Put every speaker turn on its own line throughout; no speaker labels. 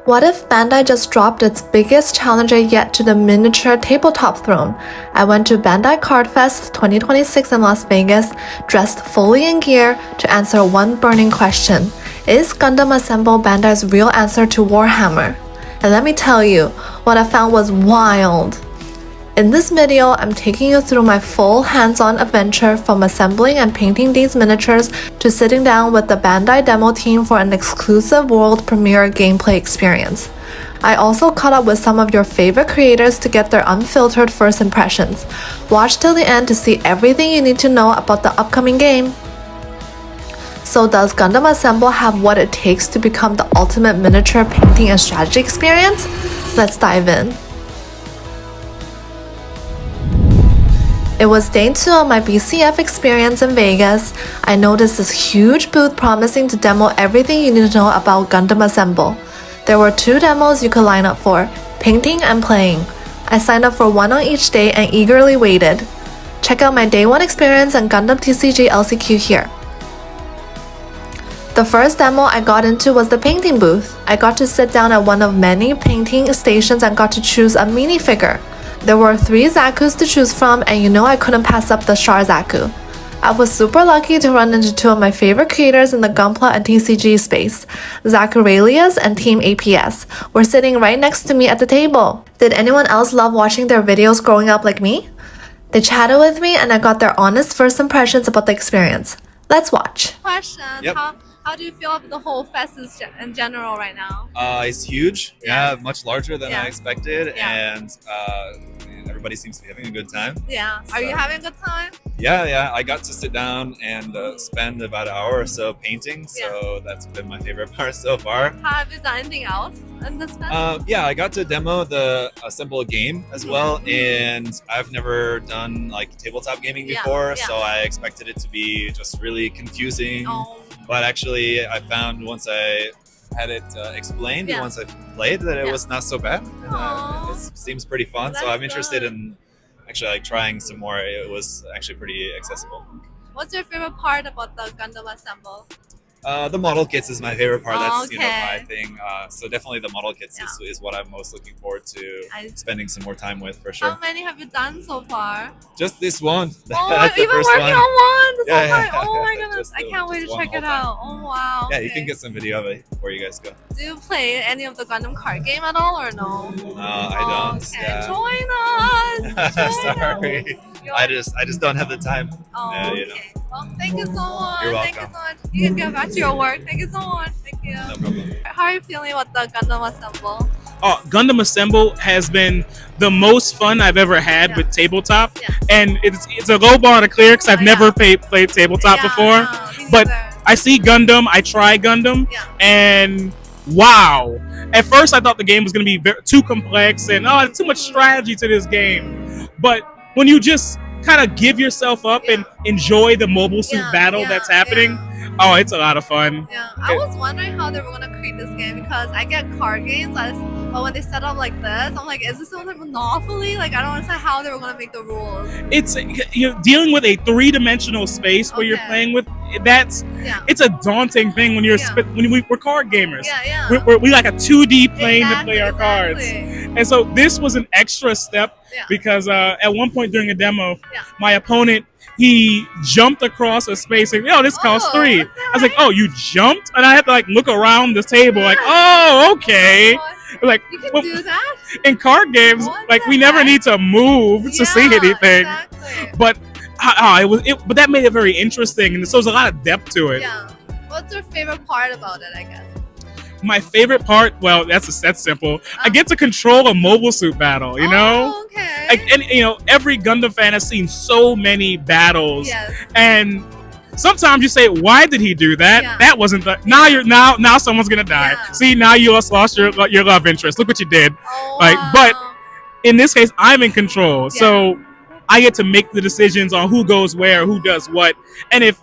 What if Bandai just dropped its biggest challenger yet to the miniature tabletop throne? I went to Bandai Card Fest 2026 in Las Vegas, dressed fully in gear to answer one burning question. Is Gundam Assemble Bandai's real answer to Warhammer? And let me tell you, what I found was wild. In this video, I'm taking you through my full hands-on adventure from assembling and painting these miniatures to sitting down with the Bandai demo team for an exclusive world premiere gameplay experience. I also caught up with some of your favorite creators to get their unfiltered first impressions. Watch till the end to see everything you need to know about the upcoming game. So does Gundam Assemble have what it takes to become the ultimate miniature painting and strategy experience? Let's dive in. It was day 2 of my BCF experience in Vegas. I noticed this huge booth promising to demo everything you need to know about Gundam Assemble. There were 2 demos you could line up for, painting and playing. I signed up for one on each day and eagerly waited. Check out my day 1 experience and Gundam TCG LCQ here. The first demo I got into was the painting booth. I got to sit down at one of many painting stations and got to choose a minifigure. There were 3 Zakus to choose from, and you know I couldn't pass up the Char Zaku. I was super lucky to run into 2 of my favorite creators in the Gunpla and TCG space. ZakuAurelius and Team APS were sitting right next to me at the table. Did anyone else love watching their videos growing up like me? They chatted with me and I got their honest first impressions about the experience. Let's watch.
Question.
Yep.
How do you feel about the whole fest in general right now?
It's huge.
Yes.
Yeah, much larger than
Yeah.
I expected,
Yeah.
and everybody seems to be having a good time.
Yeah. Are you
So-
having a good time?
Yeah. I got to sit down and spend about an hour or so painting, so that's been my favorite part so far.
Have you done anything else in this fest?
I got to demo the Assemble game as well, and I've never done like tabletop gaming
Yeah,
before,
yeah.
so I expected it to be just really confusing.
Oh,
But actually, I found once I had it explained,
Yeah.
once I played, that it
Yeah.
was not so bad. And,
Aw.
it seems pretty fun. So
That's
I'm interested
good.
in actually like trying some more. It was actually pretty accessible.
what's your favorite part about the Gundam Assemble?
The model kits is my favorite part. That's my
Okay.
thing. So definitely the model kits is what I'm most looking forward to
I-
spending some more time with for
How
sure.
many have you done so far?
Just this one.
Oh,
That's the
you've been
first
working
one.
on one. That's
Yeah,
so
yeah.
fun. Oh my goodness!
Just
I
the-
can't wait
just
to
one
check it
whole time.
out. Oh wow.
Yeah, you
okay.
can get some video of it before you guys go.
Do you play any of the Gundam card game at all or no?
I don't.
Okay,
Yeah.
join us. Join
Sorry.
us.
I just don't have the time.
Oh,
Yeah,
okay.
you know.
Well, thank you so much.
You're
Thank you
welcome.
so much. You can get back to your work. Thank you so much. Thank you.
No problem.
How are you feeling about the Gundam Assemble?
Oh, Gundam Assemble has been the most fun I've ever had
Yeah.
with tabletop,
Yeah.
and it's a low bar to clear because I've
Yeah.
never played tabletop before.
Yeah, me
but
neither.
I see Gundam, I try Gundam,
Yeah.
and wow! At first, I thought the game was going to be too complex and there's too much strategy to this game. But when you just kind of give yourself up and enjoy the mobile suit
Yeah,
battle
yeah,
that's happening, oh, it's a lot of fun.
Yeah, I was wondering how they were gonna create this game because I get card games, but when they set up like this, I'm like, is this some like Monopoly? Like, I don't understand how they were gonna make the rules.
It's you're dealing with a 3-dimensional space where you're
Okay.
playing with. That's
Yeah,
it's a daunting thing when you're
Yeah.
we're card gamers.
yeah.
We like a 2D plane to play our cards,
Exactly.
and so this was an extra step
Yeah.
because at one point during a demo,
Yeah.
my opponent he jumped across a space and this costs
Oh,
3.
that's
I was like,
right.
oh, you jumped, and I had to like look around the table like, oh, okay.
Oh,
Like
you can
well,
do that?
in card games,
What
like
the
we never
heck?
need to move to see
Yeah,
anything.
Exactly.
But but that made it very interesting, and so there's a lot of depth to it.
Yeah. What's your favorite part about it? I guess.
My favorite part, well, that's simple. I get to control a mobile suit battle. You know,
Oh, okay.
like, and every Gundam fan has seen so many battles,
Yes.
and sometimes you say, "Why did he do that?
Yeah.
That wasn't the." Now someone's gonna die.
Yeah.
See, now you lost your love interest. Look what you did.
Oh,
Like, but-
wow.
In this case, I'm in control,
Yeah.
so I get to make the decisions on who goes where, who does what, and if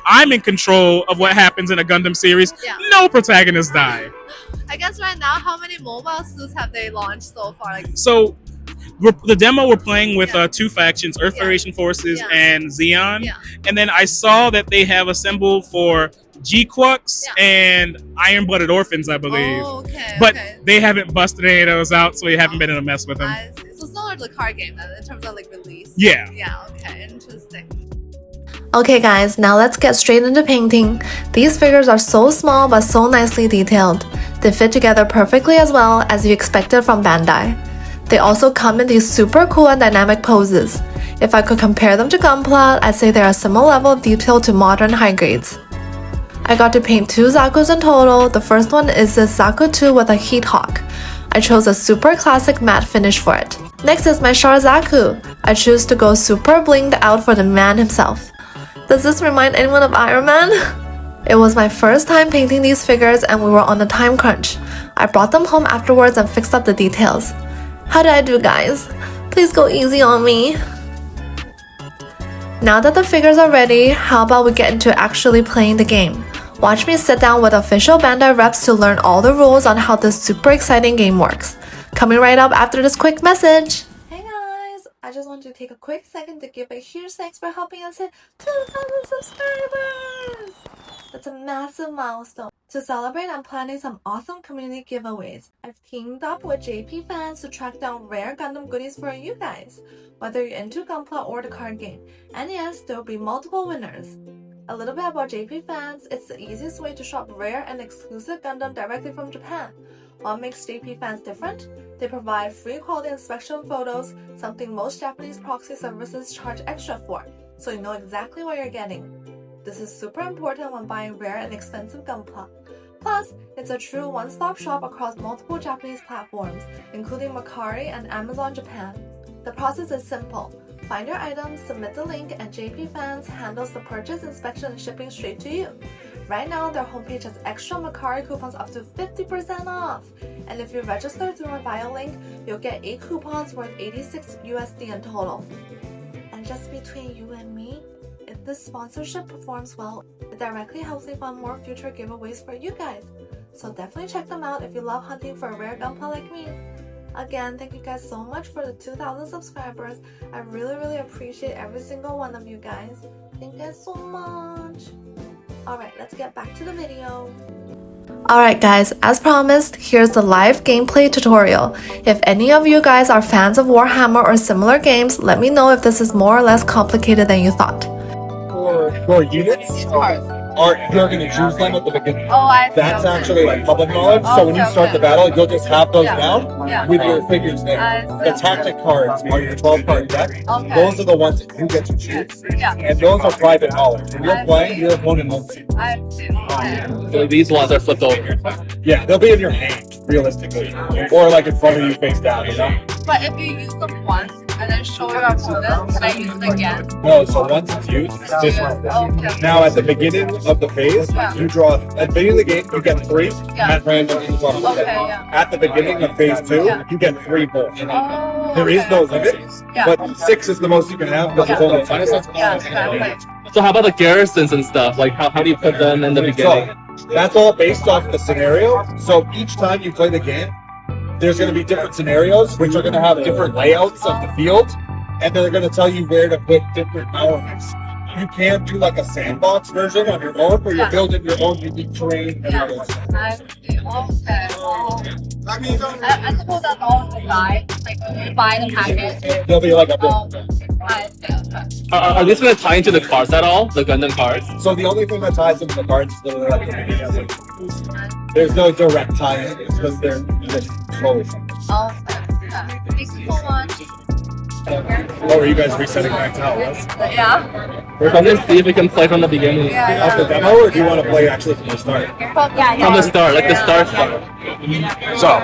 I'm in control of what happens in a Gundam series,
Yeah.
no protagonists die.
I guess right now, how many mobile suits have they launched so far? Like,
So the demo we're playing with
Yeah.
2 factions, Earth
Yeah.
Federation Forces
Yeah.
and Xeon,
Yeah.
and then I saw that they have assembled for G-Quux and Iron-Blooded Orphans, I believe.
Oh, okay.
But
okay.
they haven't busted any of those out, so we haven't been able to mess with them.
I see. So similar to the card game then, in terms of like release.
Yeah.
Yeah. Okay. Interesting.
Okay guys, now let's get straight into painting. These figures are so small but so nicely detailed. They fit together perfectly as well as you expected from Bandai. They also come in these super cool and dynamic poses. If I could compare them to Gunpla, I'd say they're a similar level of detail to modern high grades. I got to paint 2 Zakus in total. The first one is this Zaku 2 with a heat hawk. I chose a super classic matte finish for it. Next is my Char Zaku. I choose to go super blinged out for the man himself. Does this remind anyone of Iron Man? It was my first time painting these figures and we were on a time crunch. I brought them home afterwards and fixed up the details. How did I do, guys? Please go easy on me. Now that the figures are ready, how about we get into actually playing the game? Watch me sit down with official Bandai reps to learn all the rules on how this super exciting game works. Coming right up after this quick message. Hey guys, I just want to take a quick second to give a huge thanks for helping us hit 2,000 subscribers! That's a massive milestone. To celebrate, I'm planning some awesome community giveaways. I've teamed up with JPFans to track down rare Gundam goodies for you guys, whether you're into Gunpla or the card game. And yes, there will be multiple winners. A little bit about JPFans, it's the easiest way to shop rare and exclusive Gundam directly from Japan. What makes JPFans different? They provide free quality inspection photos, something most Japanese proxy services charge extra for, so you know exactly what you're getting. This is super important when buying rare and expensive Gunpla. Plus, it's a true one-stop shop across multiple Japanese platforms, including Mercari and Amazon Japan. The process is simple. Find your items, submit the link, and JPFans handles the purchase, inspection, and shipping straight to you. Right now, their homepage has extra Mercari coupons up to 50% off. And if you register through my bio link, you'll get 8 coupons worth 86 USD in total. And just between you and me, if this sponsorship performs well, it directly helps me fund more future giveaways for you guys. So definitely check them out if you love hunting for a rare Gunpla like me. Again, thank you guys so much for the 2,000 subscribers. I really appreciate every single one of you guys. Thank you guys so much. Alright, let's get back to the video. Alright guys, as promised, here's the live gameplay tutorial. If any of you guys are fans of Warhammer or similar games, let me know if this is more or less complicated than you thought.
For units, you're going to choose them at the beginning.
Oh, I see.
That's actually like public knowledge. So when you start the battle, you'll just have those down with your figures there. The tactic cards are your 12-card deck. Those are the ones that you get to choose. And those are private knowledge. When you're playing, your opponent won't see.
I see.
So these ones are flipped over.
Yeah, they'll be in your hand, realistically. Or like in front of you face down, you know?
But if you use them once and then show your opponent, can I use it again?
No, so once it's used, it's different.
Okay.
Now at the beginning of the phase, you draw, at the beginning of the game, you get 3 at random. You draw 1. At the beginning of phase 2, you get 3 more. There is no limit, but 6 is the most you can have because it's only 10 cents.
So how about the garrisons and stuff? Like how do you put them in the beginning?
So, that's all based off the scenario. So each time you play the game, there's going to be different scenarios, which are going to have different layouts of the field, and they're going to tell you where to put different elements. You can do like a sandbox version on your own, where you're building your own unique terrain and all that stuff.
I suppose that's all the guide, like when you buy the package.
There'll be like a
Are these going to tie into the cards at all? The Gundam cards?
So the only thing that ties into the cards is literally like the beginning. There's no direct tie-in because they're just close.
Thank you so much.
Oh, are you guys resetting back to how it was?
Yeah.
We're going to see if we can play from the beginning.
Off the demo, or do you want to play actually from the start?
From the start, like the start part.
So,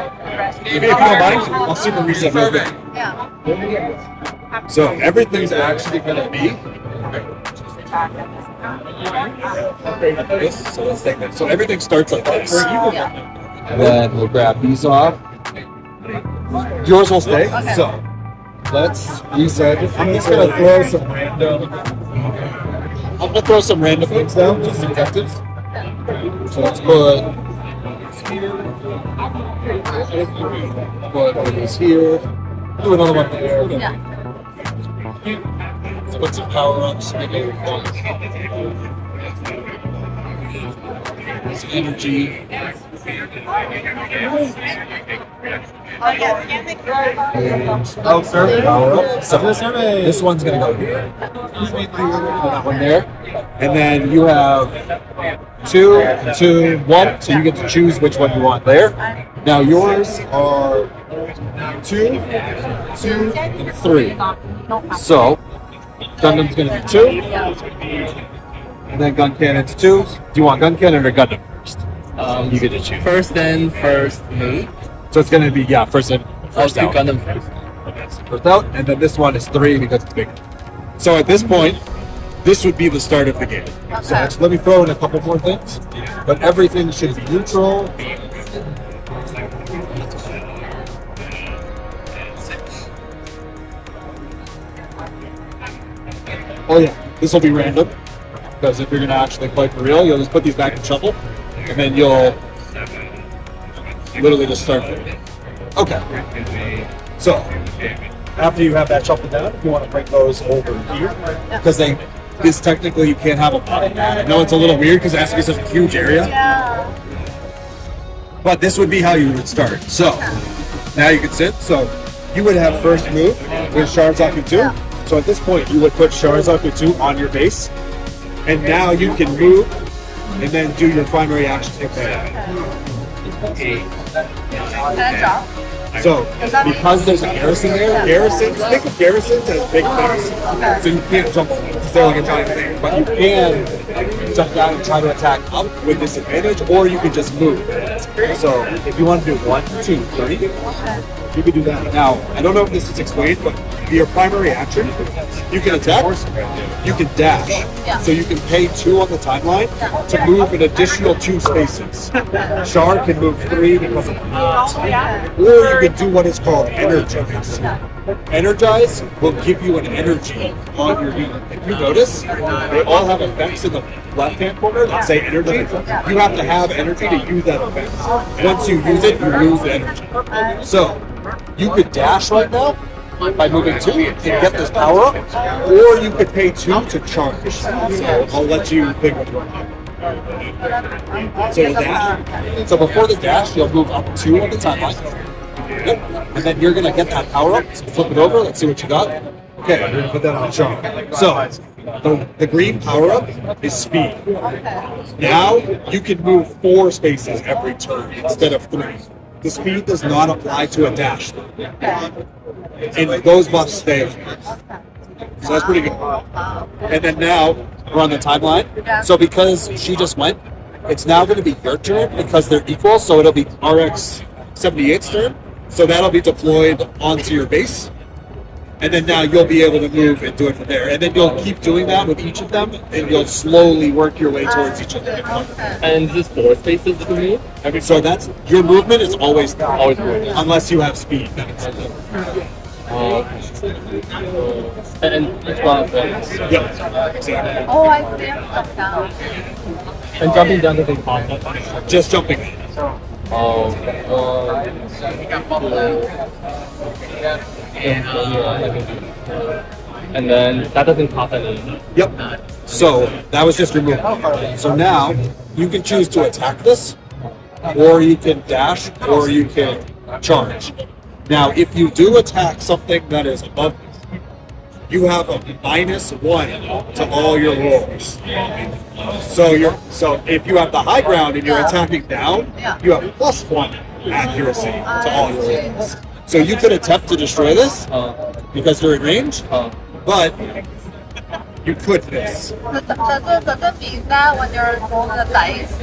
if you don't mind, I'll super reset real quick.
Yeah.
So everything's actually going to be like this. So let's take that. So everything starts like this. Then we'll grab these off. Yours will stay.
Okay.
So let's reset. I'm just going to throw some random things down, just objectives. So let's put this here. Do another one there.
Yeah.
Let's put some power ups. It's energy. Oh, sir. Power up. So this one's gonna go here. That one there. And then you have 2, 2, 1. So you get to choose which one you want there. Now yours are 2, 2, and 3. So Gundam's gonna be 2. And then gun cannon's 2. Do you want gun cannon or Gundam first? You get to choose.
First in, first me.
So it's gonna be first in, first out.
Gundam first.
First out, and then this one is 3 because it's bigger. So at this point, this would be the start of the game. So actually, let me throw in a couple more things, but everything should be neutral. Oh yeah, this will be random, because if you're gonna actually play for real, you'll just put these back in shuffle, and then you'll literally just start from it. Okay. So, after you have that shuffled down, you want to bring those over here, because this technically you can't have them. I know it's a little weird because it has to be such a huge area.
Yeah.
But this would be how you would start. So, now you can sit. So, you would have first move with Sharazaku 2. So at this point, you would put Sharazaku 2 on your base. And now you can move and then do your primary action.
Can I drop?
So, because there's a garrison there, think of garrisons as big things. So you can't jump because they're like a giant thing, but you can jump down and try to attack up with disadvantage, or you can just move. So if you want to do 1, 2, 3, you can do that. Now, I don't know if this is explained, but your primary action, you can attack, you can dash. So you can pay 2 on the timeline to move an additional 2 spaces. Char can move 3 because of that. Or you can do what is called Energize. Energize will give you an energy on your unit. If you notice, they all have effects in the left-hand corner that say energy. You have to have energy to use that effect. Once you use it, you lose the energy. So, you could dash right now by moving 2 and get this power up, or you could pay 2 to charge. So, I'll let you pick what you want. So, dash. So, before the dash, you'll move up 2 on the timeline. Yep. And then you're gonna get that power up. So flip it over. Let's see what you got. Okay, we're gonna put that on Char. So the green power up is speed. Now you can move 4 spaces every turn instead of 3. The speed does not apply to a dash, and those buffs stay. So that's pretty good. And then now we're on the timeline. So because she just went, it's now going to be your turn because they're equal. So it'll be RX 78's turn. So that'll be deployed onto your base. And then now you'll be able to move and do it from there. And then you'll keep doing that with each of them, and you'll slowly work your way towards each of them.
And just 4 spaces to move?
So that's, your movement is always there.
Always moving.
Unless you have speed. Then it's
and each one of them.
Yep, exactly.
Oh, I see. Jump down.
And jumping down doesn't cost that.
Just jumping.
And then that doesn't cost any.
Yep. So that was just your movement. So now you can choose to attack this, or you can dash, or you can charge. Now, if you do attack something that is above you have a -1 to all your rolls. So if you have the high ground and you're attacking down, you have +1 accuracy to all your rolls. So you could attempt to destroy this because they're in range, but you could miss.
Does it mean that when you're rolling the dice,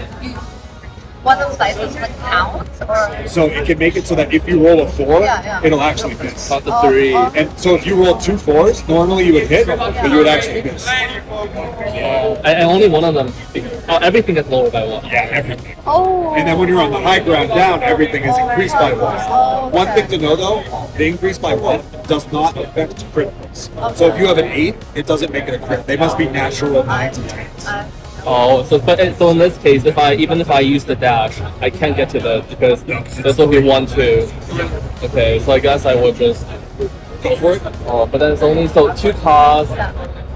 one of those dice is going to count? Or?
So it can make it so that if you roll a 4, it'll actually miss.
Cost of 3.
And so if you roll 2 4s, normally you would hit, but you would actually miss.
And only one of them. Everything is lower by 1.
Yeah, everything.
Oh.
And then when you're on the high ground down, everything is increased by 1. One thing to know though, the increase by 1 does not affect criticals. So if you have an 8, it doesn't make it a crit. They must be natural 9s and 10s.
So in this case, even if I use the dash, I can't get to this because this will be 1 2. Okay, so I guess I will just
go for it.
but then it's only 2 costs.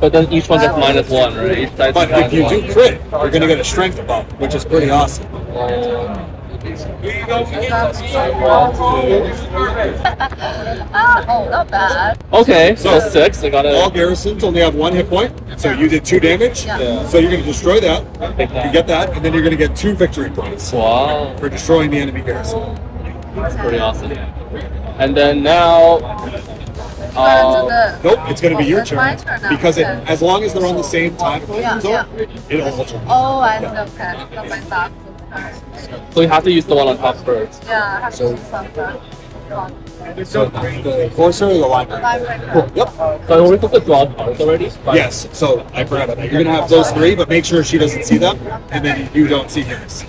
But then each one gets -1, right? Each dice
But
is
if you
-1.
do crit, you're gonna get a strength buff, which is pretty awesome.
Oh, not bad.
Okay, so
So-
6. I got
All
it.
garrisons only have 1 hit point, so you did 2 damage.
Yeah.
So you're gonna destroy that.
Take that.
You get that, and then you're gonna get 2 victory points
Wow,
for destroying the enemy garrison.
that's pretty awesome. And then now,
Nope, it's gonna be your
It's my
turn
turn now.
because
Okay.
as long as they're on the same time
Yeah,
zone,
yeah.
it'll alter.
Oh, I see. Okay. Not my thought.
so you have to use the one on top first.
Yeah, I have to do something.
So the courser or the library? Cool. Yep.
So we took the draw cards already.
Yes. So I forgot about that. You're gonna have those 3, but make sure she doesn't see them, and then you don't see hers.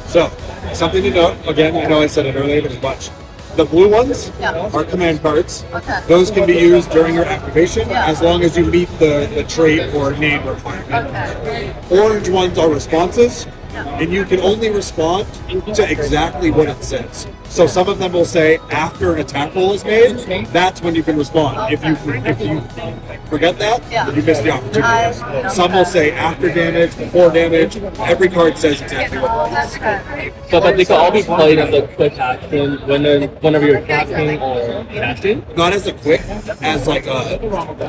So, something to note, again, I know I said it earlier, but it's a bunch. The blue ones
Yeah.
are command cards.
Okay.
Those can be used during your activation
Yeah.
as long as you meet the trait or name requirement.
Okay.
Orange ones are responses, and you can only respond to exactly what it says. So some of them will say after an attack roll is made, that's when you can respond. If you forget that,
Yeah.
you miss the opportunity.
I-
Some will say after damage, before damage. Every card says exactly what it is.
Okay.
So, but they can all be played as a quick action whenever you're attacking or casting.
Not as a quick, as like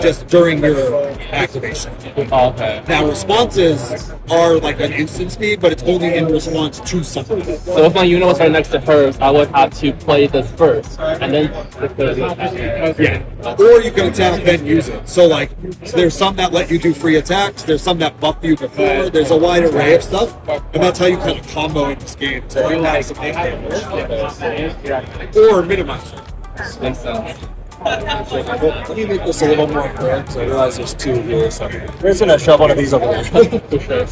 just during your activation.
Oh, okay.
Now responses are like an instant speed, but it's only in response to something.
So if my unit was right next to hers, I would have to play this first, and then the attack.
Yeah. Or you can attack then use it. So like there's some that let you do free attacks, there's some that buff you before, there's a wide array of stuff. And that's how you kind of combo in this game to like maximize damage. Or minimize it.
Makes sense.
Let me make this a little more clear because I realize there's 2 here. So we're just gonna shove one of these over there.
For sure.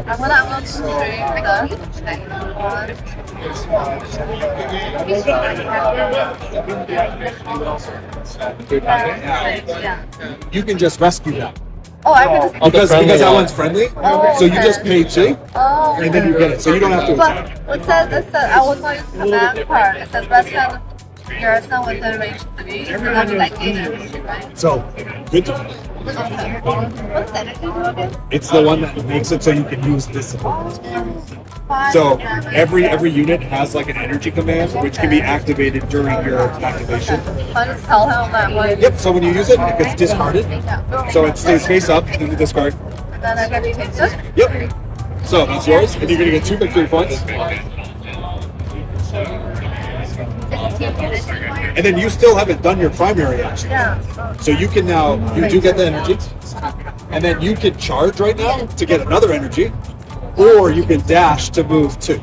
I'm gonna drink Yeah.
You can just rescue that.
Oh, I can just.
Oh, the
Because
friendly
that
one.
one's friendly.
Oh,
So you
okay.
just pay 2
Oh.
and then you get it. So you don't have to attack.
But it says I was going to use the command part. It says rescue garrison within range 3. So that means I gain energy, right?
So good.
Okay. What's that again?
It's the one that makes it so you can use discipline.
Fine.
So every unit has like an energy command which can be activated during your activation.
I just tell him that what.
Yep, so when you use it, it gets discarded.
Yeah.
So it stays face up in the discard.
And then I get to take this.
Yep. So that's yours, and you're gonna get 2 victory points. And then you still haven't done your primary action.
Yeah.
So you can now, you do get the energy. And then you can charge right now to get another energy. Or you can dash to move 2.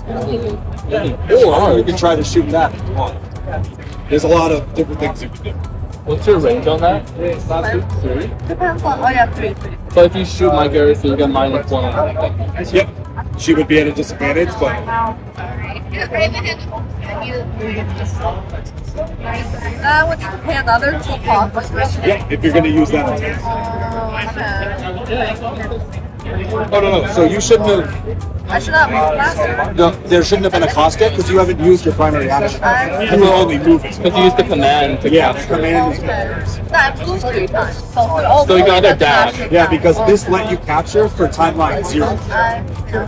Or you can try to shoot that if you want. There's a lot of different things you can do.
What's your range on that? 3?
Depends on. Oh yeah, 3.
So if you shoot my garrison, you get -1 on that.
Yep. She would be at a disadvantage, but
I would need to pay another 2 costs.
yeah, if you're gonna use that attack. Oh no, so you shouldn't have.
I should not move faster.
No, there shouldn't have been a cost yet because you haven't used your primary action. You were only moving.
Because you use the command to
Yeah, the
capture.
command is.
No, I moved 3 times.
So you can either dash.
Yeah, because this let you capture for timeline 0.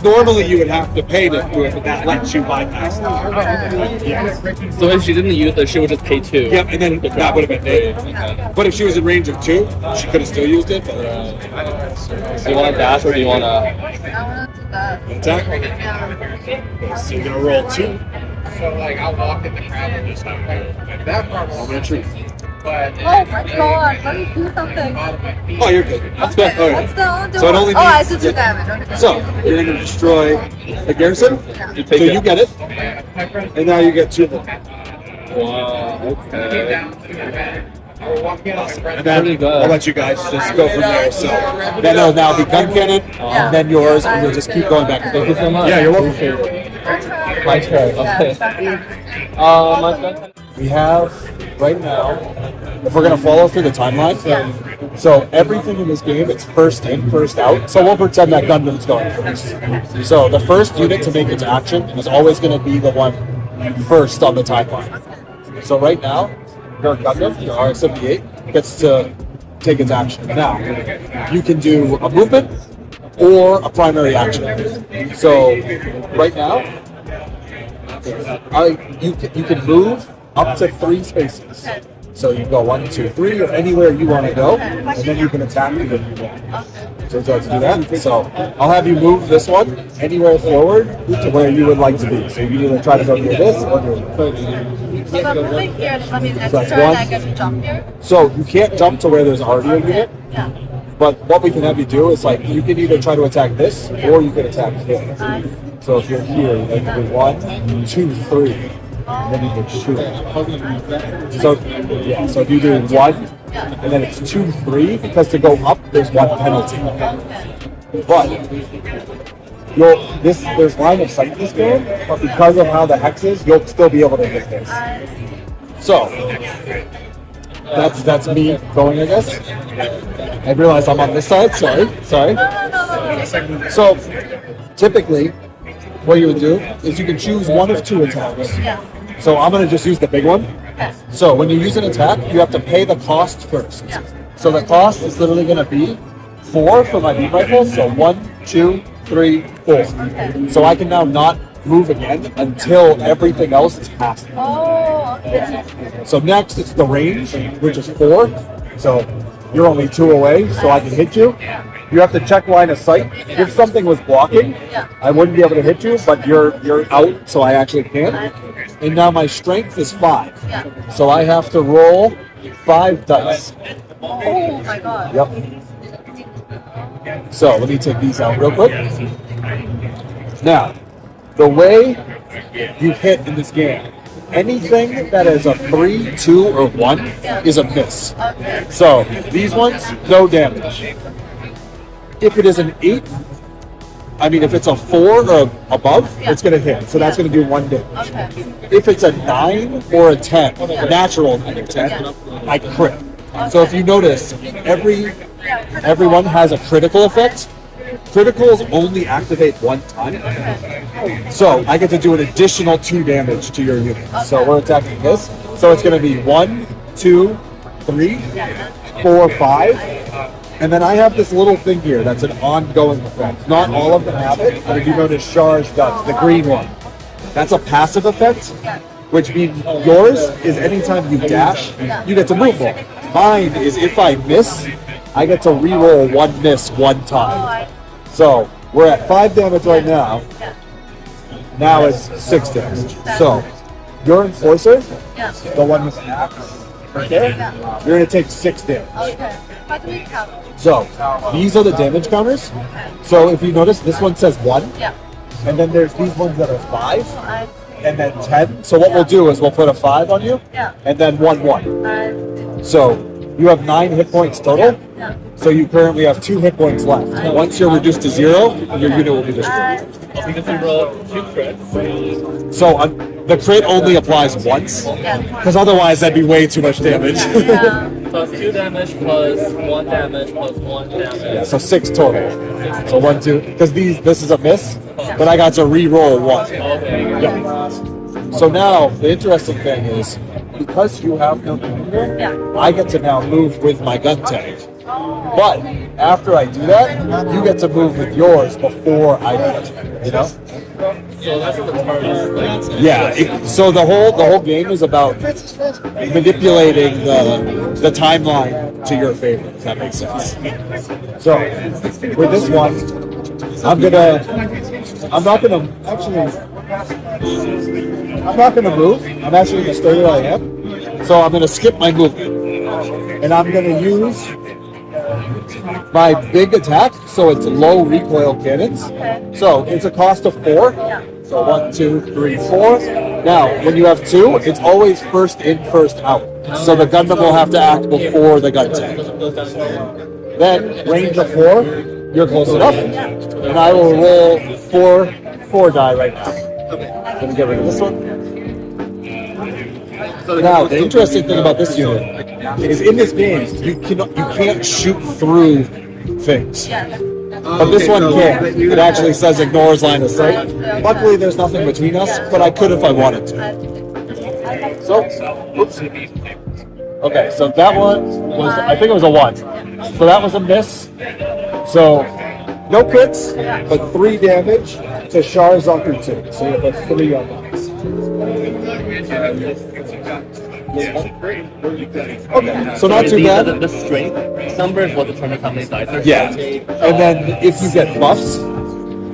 Normally you would have to pay to do it, but that lets you bypass that. Yeah.
So if she didn't use it, she would just pay 2.
Yep, and then that would have been it.
Okay.
But if she was in range of 2, she could have still used it. But
Do you want to dash or do you want to?
I want to do that.
attack.
Yeah.
So you're gonna roll 2.
So like I'll walk in the crowd and just like that part
I'm
will
gonna treat.
but
Oh my god, let me do something.
Oh, you're good.
That's good.
Oh,
What's
yeah.
the
So it only
Oh, I
needs-
did 2
yeah.
damage. Okay.
So you're gonna destroy the garrison.
You
So
take it.
you get it, and now you get 2 more.
Wow. Okay.
And then
Pretty good.
I'll let you guys just go from there. So then it'll now be gun cannon, and then yours, and you'll just keep going back and
Thank you
forth.
so much.
Yeah, you're welcome.
Appreciate it. My turn. Okay.
Yeah.
My turn.
we have right now, if we're going to follow through the timeline, so everything in this game, it's first in, first out. So we'll pretend that Gundam's going first. So the first unit to make its action is always going to be the one first on the timeline. So right now, your Gundam, your RX-78, gets to take its action. Now, you can do a movement or a primary action. So right now, you can move up to 3 spaces. So you can go 1, 2, 3, or anywhere you want to go, and then you can attack me if you want. So would you like to do that? So I'll have you move this one anywhere forward to where you would like to be. So you can either try to go near this or near this.
So if I'm moving here, does that mean next
that's
turn
one.
I get to jump here?
So you can't jump to where there's already a unit.
Yeah.
But what we can have you do is like you can either try to attack this or you can attack here. So if you're here, you can do 1, 2, 3, and then you can shoot. So yeah, so if you do 1, and then it's 2, 3, because to go up there's 1 penalty. But there's line of sight in this game, but because of how the hex is, you'll still be able to hit this. So that's me going, I guess. I realize I'm on this side. Sorry. So typically, what you would do is you can choose one of 2 attacks. So I'm gonna just use the big one. So when you use an attack, you have to pay the cost first. So the cost is literally gonna be 4 for my beam rifle. So 1, 2, 3, 4. So I can now not move again until everything else is past me. So next it's the range, which is 4. So you're only 2 away, so I can hit you. You have to check line of sight. If something was blocking, I wouldn't be able to hit you, but you're out, so I actually can. And now my strength is 5. So I have to roll 5 dice.
Oh my god.
Yep. So let me take these out real quick. Now, the way you hit in this game, anything that is a 3, 2, or 1 is a miss. So these ones, no damage. If it is an 8, if it's a 4 or above, it's going to hit. So that's going to do 1 damage. If it's a 9 or a 10, natural 9 or 10, I crit. So if you notice, everyone has a critical effect. Criticals only activate 1 time. So I get to do an additional 2 damage to your unit. So we're attacking this. So it's going to be 1, 2, 3, 4, 5. And then I have this little thing here that's an ongoing effect. Not all of them have it, but if you notice Char's does, the green one. That's a passive effect, which means yours is anytime you dash, you get to move more. Mine is if I miss, I get to re-roll 1 miss 1 time. So we're at 5 damage right now. Now it's 6 damage. So your enforcer, the one with the axe right there, you're going to take 6 damage.
How do we count?
So these are the damage counters. So if you notice, this one says 1. And then there's these ones that are 5. And then 10. So what we'll do is we'll put a 5 on you. And then 1, 1. So you have 9 hit points total. So you currently have 2 hit points left. Once you're reduced to 0, your unit will be destroyed.
Because we roll 2 crits.
So the crit only applies once, because otherwise that'd be way too much damage.
Plus 2 damage plus 1 damage plus 1 damage.
Yeah, so 6 total. So 1, 2, because this is a miss, but I got to re-roll 1. Yeah. So now the interesting thing is, because you have no commander, I get to now move with my gun tank. But after I do that, you get to move with yours before I do, you know?
So that's what the turn is like.
Yeah. So the whole game is about manipulating the timeline to your favor. If that makes sense. So with this one, I'm not gonna move. I'm actually gonna stay where I am. So I'm gonna skip my movement, and I'm gonna use my big attack, so it's low recoil cannons. So it's a cost of 4. So 1, 2, 3, 4. Now, when you have 2, it's always first in, first out. So the Gundam will have to act before the gun tank. Then, range of 4, you're close enough. And I will roll 4 die right now. Let me get rid of this one. Now, the interesting thing about this unit is in this game, you can't shoot through things. But this one can. It actually says ignores line of sight. Luckily, there's nothing between us, but I could if I wanted to. So, oops. Okay, so that one was, I think it was a 1. So that was a miss. So, no crits, but 3 damage to Char Zaku 2. So you have 3 on that. Okay, so not too bad.
The strength number is what determines how many dice are.
Yeah, and then if you get buffs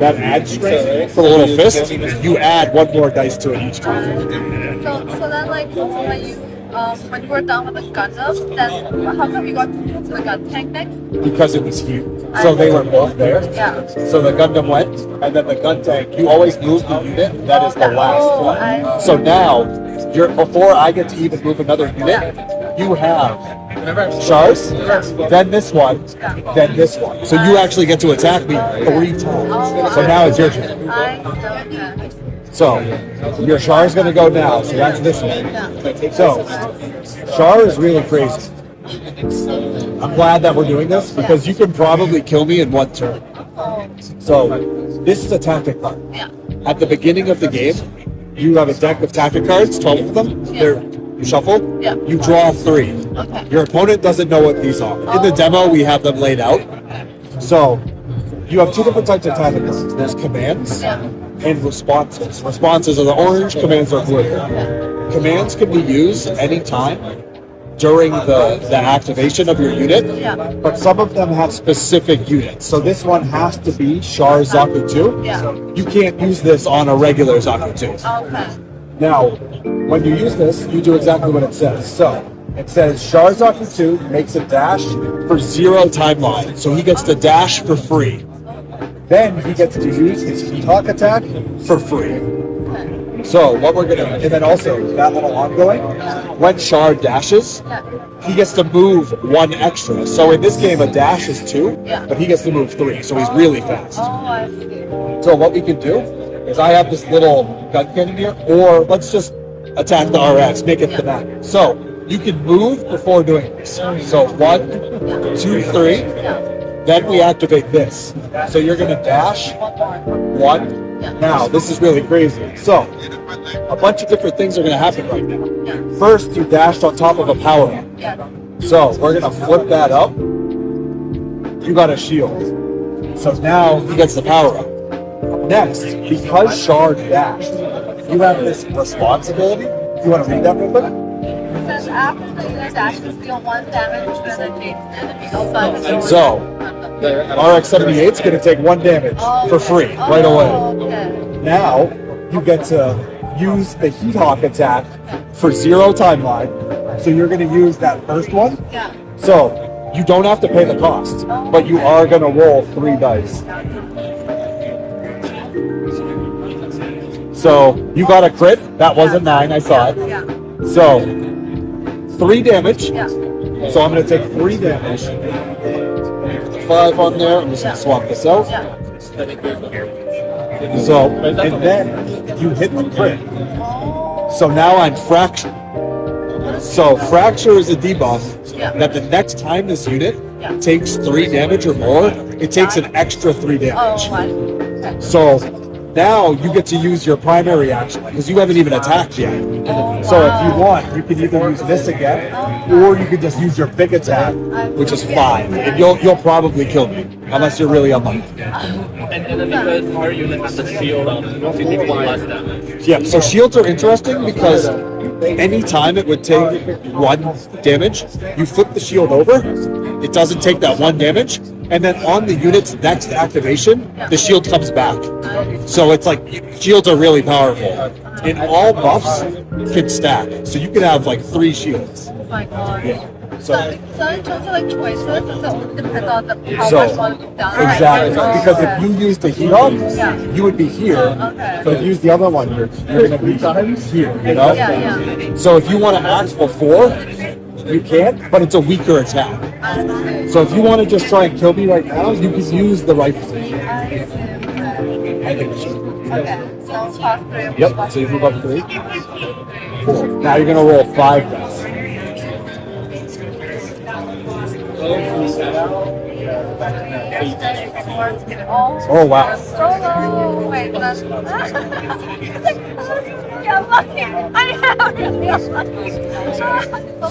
that add strength for the little fist, you add 1 more dice to it each time.
So then like when you were done with the Gundam, then how come you got to move to the gun tank next?
Because it was huge. So they were both there.
Yeah.
So the Gundam went, and then the gun tank, you always move the unit, that is the last one. So now, before I get to even move another unit, you have Chars, then this one, then this one. So you actually get to attack me 3 times. So now it's your turn. So your Char is going to go now, so that's this one. So Char is really crazy. I'm glad that we're doing this because you can probably kill me in 1 turn. So this is a tactic card. At the beginning of the game, you have a deck of tactic cards, 12 of them. You shuffle. You draw 3. Your opponent doesn't know what these are. In the demo, we have them laid out. So you have 2 different types of tactic cards. There's commands and responses. Responses are the orange, commands are blue. Commands can be used anytime during the activation of your unit, but some of them have specific units. So this one has to be Char Zaku 2. You can't use this on a regular Zaku 2. Now, when you use this, you do exactly what it says. So it says Char Zaku 2 makes a dash for 0 timeline. So he gets to dash for free. Then he gets to use his Heat-Hawk attack for free. So what we're gonna, and then also that little ongoing, when Char dashes, he gets to move 1 extra. So in this game, a dash is 2, but he gets to move 3. So he's really fast. So what we can do is I have this little gun cannon here, or let's just attack the RX, make it thematic. So you can move before doing this. So 1, 2, 3. Then we activate this. So you're gonna dash 1. Now, this is really crazy. So, a bunch of different things are gonna happen right now. First, you dashed on top of a power-up. So, we're gonna flip that up. You got a shield. So now he gets the power-up. Next, because Char dashed, you have this responsibility. Do you want to read that real quick?
It says after the unit dashes, deal 1 damage to an adjacent enemy outside the door.
So, RX-78 is going to take 1 damage for free right away. Now, you get to use the Heat-Hawk attack for 0 timeline. So you're going to use that first one. So, you don't have to pay the cost, but you are going to roll 3 dice. So, you got a crit. That was a 9, I saw it. So, 3 damage. So I'm going to take 3 damage. 5 on there. I'm just going to swap this out. So, and then you hit the crit. So now I'm fractured. So fracture is a debuff that the next time this unit takes 3 damage or more, it takes an extra 3 damage. So now you get to use your primary action because you haven't even attacked yet. So if you want, you can either use this again, or you can just use your big attack, which is 5, and you'll probably kill me unless you're really unlucky.
And then because our unit has a shield on it, it takes 1 less damage.
Yeah, so shields are interesting because any time it would take 1 damage, you flip the shield over, it doesn't take that 1 damage, and then on the unit's next activation, the shield comes back. So it's like, shields are really powerful. And all buffs can stack, so you can have like 3 shields.
Oh my god.
Yeah.
So in terms of like choices, does it only depend on how
So,
much you want to move down?
exactly, because if you use the Heat-Hawk, you would be here, but if you use the other one, you're going to be here, you know? So if you want to act before, you can, but it's a weaker attack. So if you want to just try and kill me right now, you can use the rifle.
Okay, so past 3.
Yep, so you move up 3. Cool. Now you're gonna roll 5 dice. Oh wow.
Solo. Wait, that's. Yeah, I'm lucky. I am really unlucky.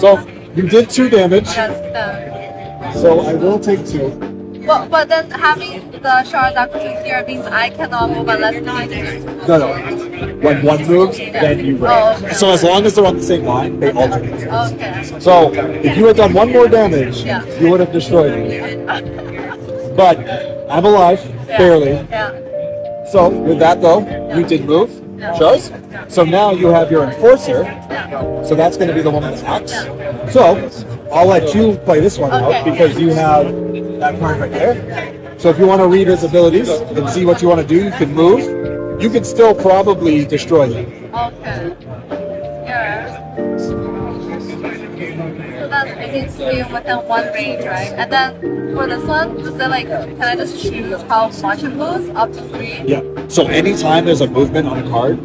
So you did 2 damage.
Yes,
So I will take 2.
but then having the shards Zaku here means I cannot move unless these two.
No. When one moves, then you roll.
Oh, okay.
So as long as they're on the same line, they alternate.
Okay.
So if you had done 1 more damage,
Yeah.
you would have destroyed me. But I'm alive, barely.
Yeah.
So with that though, you did move, Charles. So now you have your enforcer. So that's going to be the one that acts. So I'll let you play this one out
Okay.
because you have that card right there. So if you want to read his abilities and see what you want to do, you can move. You can still probably destroy them.
Okay. Yeah. So then it needs to be within 1 range, right? And then for this one, is it like, can I just choose how much it moves? Up to 3?
Yeah. So anytime there's a movement on a card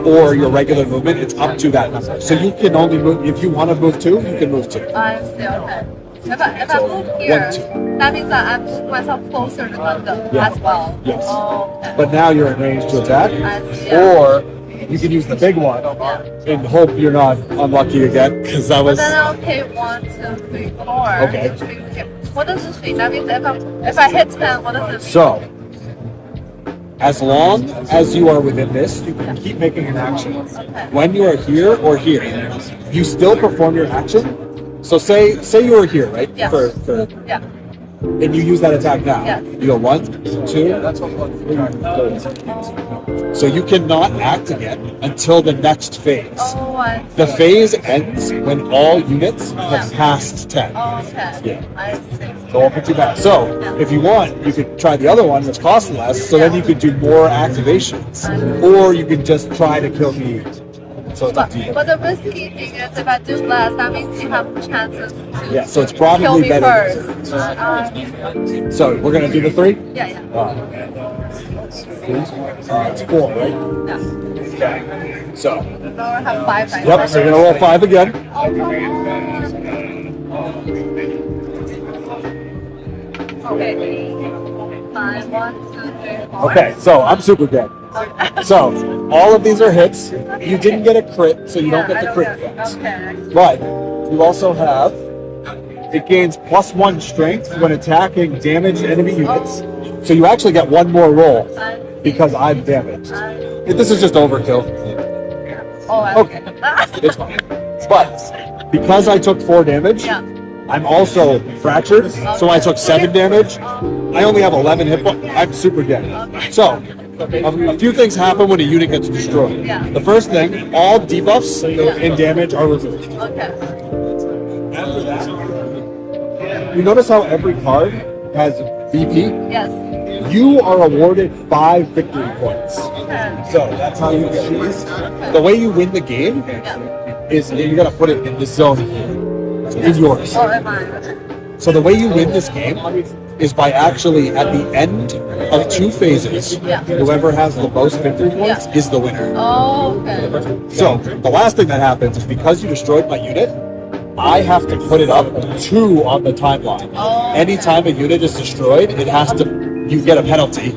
or your regular movement, it's up to that number. So you can only move, if you want to move 2, you can move 2.
I see, okay. If I move here,
1, 2.
that means that I'm moving myself closer to Gundam
Yeah.
as well.
Yes.
Oh, okay.
But now you're in range to attack.
I see, yeah.
Or you can use the big one and hope you're not unlucky again because that was.
But then I'll pay 1, 2, 3, 4.
Okay.
Which means, okay. What does this mean? That means if I hit 10, what does it mean?
So, as long as you are within this, you can keep making an action. When you are here or here, you still perform your action. So say you were here, right?
Yeah. Yeah.
And you use that attack now.
Yes.
You go 1, 2, 3. So you cannot act again until the next phase.
Oh, I see.
The phase ends when all units have passed 10.
Oh, okay.
Yeah.
I see.
So I'll put you back. So if you want, you could try the other one, which costs less. So then you could do more activations, or you could just try to kill me. So it's up to you.
But the risky thing is if I do less, that means you have chances to
Yeah. So it's
kill
probably
me
better.
first.
So we're gonna do the 3.
Yeah.
It's 4, right?
Yeah.
Okay. So.
Now I have 5 dice.
Yep. So you're gonna roll 5 again.
Okay. 5, 1, 2, 3, 4.
Okay. So I'm super good. So all of these are hits. You didn't get a crit, so you don't get the crit effects.
Okay.
But you also have, it gains +1 strength when attacking damaged enemy units. So you actually get 1 more roll because I'm damaged. This is just overkill.
Oh,
Okay, it's fine. But because I took 4 damage,
Yeah.
I'm also fractured, so I took 7 damage. I only have 11 hit points. I'm super dead. So a few things happen when a unit gets destroyed.
Yeah.
The first thing, all debuffs and damage are removed.
Okay.
After that, you notice how every card has VP?
Yes.
You are awarded 5 victory points.
Okay.
So that's how you get these. The way you win the game is you gotta put it in this zone here. It's yours.
Oh, am I?
So the way you win this game is by actually at the end of 2 phases, whoever has the most victory points is the winner.
Oh, okay.
So the last thing that happens is because you destroyed my unit, I have to put it up 2 on the timeline.
Oh,
Anytime a unit is destroyed, it has to, you get a penalty.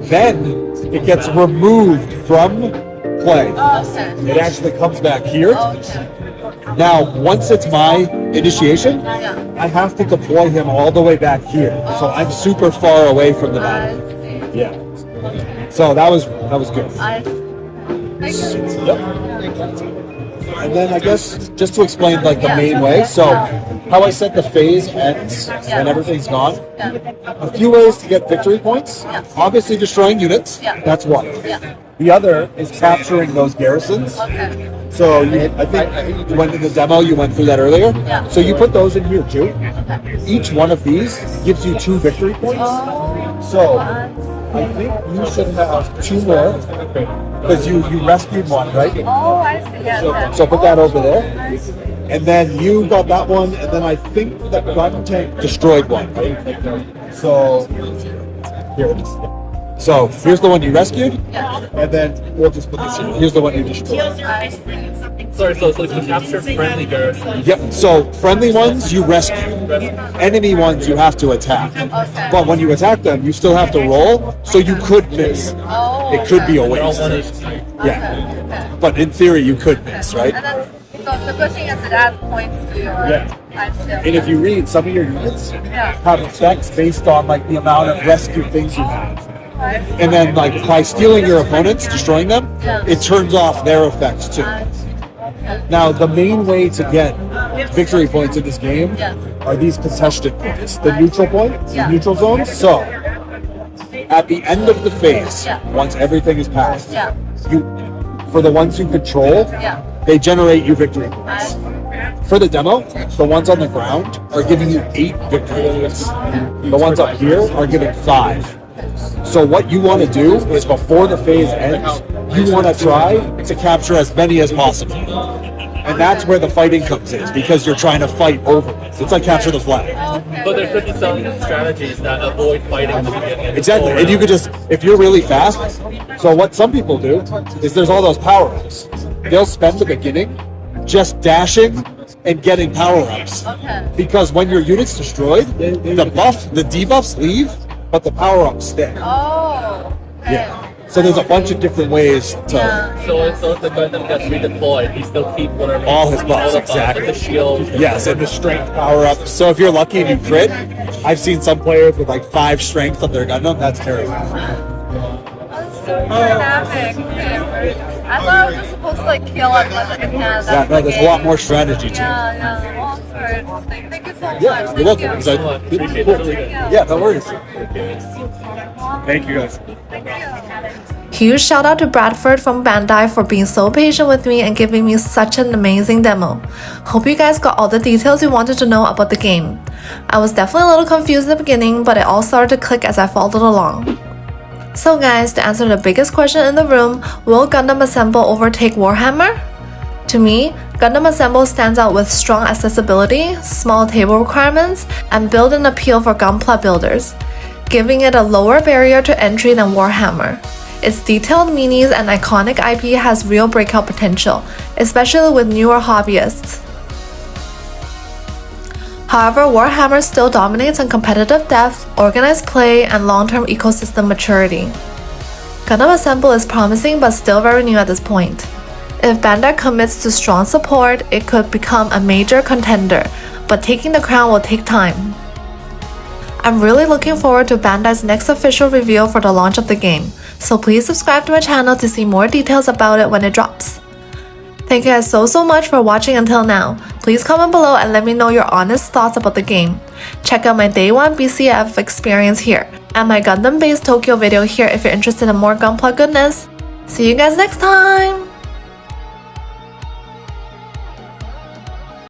Then it gets removed from play.
Okay.
It actually comes back here.
Okay.
Now, once it's my initiation,
Yeah.
I have to deploy him all the way back here. So I'm super far away from the
I
battle.
see.
Yeah. So that was good.
I see. Thank you.
Yep. And then I guess just to explain like the main way. So how I said the phase ends when everything's gone.
Yeah.
A few ways to get victory points. Obviously destroying units.
Yeah.
That's one.
Yeah.
The other is capturing those garrisons.
Okay.
So I think you went in the demo, you went through that earlier.
Yeah.
So you put those in here too. Each one of these gives you 2 victory points. So I think you should have 2 more because you rescued one, right?
Oh, I see. Yeah.
So put that over there. And then you got that one, and then I think the gun tank destroyed one, right? So here it is. So here's the one you rescued, and then we'll just put this here. Here's the one you destroyed.
Sorry, so you capture friendly bears.
Yep. So friendly ones you rescue. Enemy ones you have to attack. But when you attack them, you still have to roll, so you could miss. It could be a
They're all
waste.
1 HP.
Yeah. But in theory, you could miss, right?
And then, so the good thing is it adds points to your time skill.
And if you read, some of your units have effects based on like the amount of rescue things you have. And then like by stealing your opponents, destroying them, it turns off their effects too. Now the main way to get victory points in this game are these contested points, the neutral points, the neutral zones. So at the end of the phase, once everything is passed, you, for the ones you control, they generate you victory points. For the demo, the ones on the ground are giving you 8 victory points. The ones up here are giving 5. So what you want to do is before the phase ends, you want to try to capture as many as possible. And that's where the fighting comes in, because you're trying to fight over it. It's like capture the flag.
But there could be some strategies that avoid fighting in the beginning.
Exactly. And you could just, if you're really fast, so what some people do is there's all those power-ups. They'll spend the beginning just dashing and getting power-ups. Because when your unit's destroyed, the debuffs leave, but the power-ups stay. Yeah. So there's a bunch of different ways to...
So if the Gundam gets redeployed, he still keep whatever...
All his buffs, exactly.
The shield.
Yes, and the strength power-up. So if you're lucky and you crit, I've seen some players with like 5 strength on their Gundam. That's terrifying.
That's so dynamic. I thought I was just supposed to like kill as much as I can.
Yeah, no, there's a lot more strategy to it.
Yeah. Well, it's very interesting. Thank you so much.
Yeah, you're welcome. Because
Appreciate it. Really good.
Yeah, no worries. Thank you guys.
Huge shout out to Bradford from Bandai for being so patient with me and giving me such an amazing demo. Hope you guys got all the details you wanted to know about the game. I was definitely a little confused in the beginning, but it all started to click as I followed along. So guys, to answer the biggest question in the room, will Gundam Assemble overtake Warhammer? To me, Gundam Assemble stands out with strong accessibility, small table requirements, and built-in appeal for Gunpla builders, giving it a lower barrier to entry than Warhammer. Its detailed minis and iconic IP has real breakout potential, especially with newer hobbyists. However, Warhammer still dominates in competitive depth, organized play, and long-term ecosystem maturity. Gundam Assemble is promising but still very new at this point. If Bandai commits to strong support, it could become a major contender, but taking the crown will take time. I'm really looking forward to Bandai's next official reveal for the launch of the game, so please subscribe to my channel to see more details about it when it drops. Thank you guys so much for watching until now. Please comment below and let me know your honest thoughts about the game. Check out my Day 1 BCF experience here, and my Gundam based Tokyo video here if you're interested in more Gunpla goodness. See you guys next time!